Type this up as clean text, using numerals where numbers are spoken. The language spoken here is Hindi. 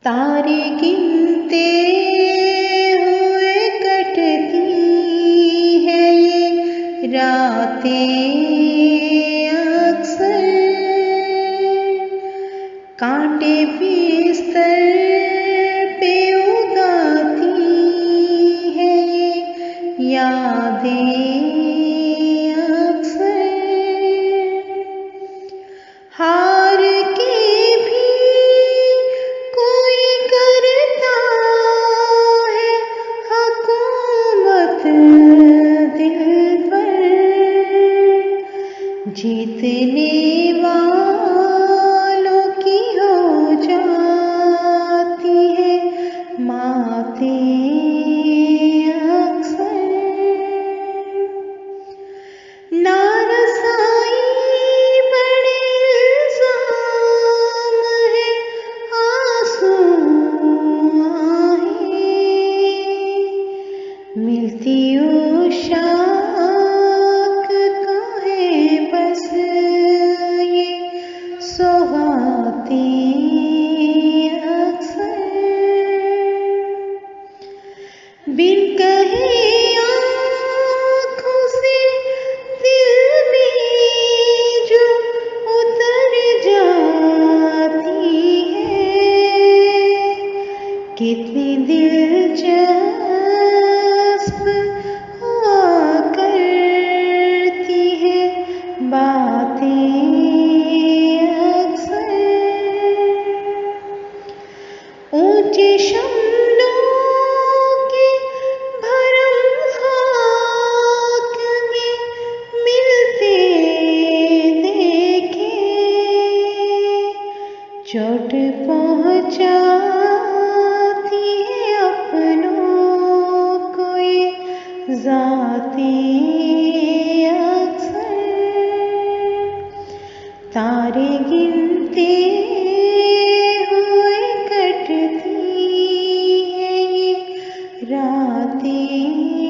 तारे गिनते हुए कटती है ये रातें अक्सर, कांटे बिस्तर पे उगाती है ये यादें अक्सर। हार के भी कोई करता है हुकूमत दिल पर, जीतने वालों की हो जाती है मातें अक्सर। नारसाई बड़े इल्जाम है, आंसू आहें मिलती उशाक का है बस ये सौगातें अक्सर। बिन कहे आँखों से दिल में जो उतर जाती है, कितनी दिलचस्प हुआ करती है बातें अक्सर। ऊंचे शमलों के भरम खाक में मिलते देखे, चोट पहुंचाती है अपनों को ये ज़ातें अक्सर। तारे गिनते हुए कटती है ये रातें।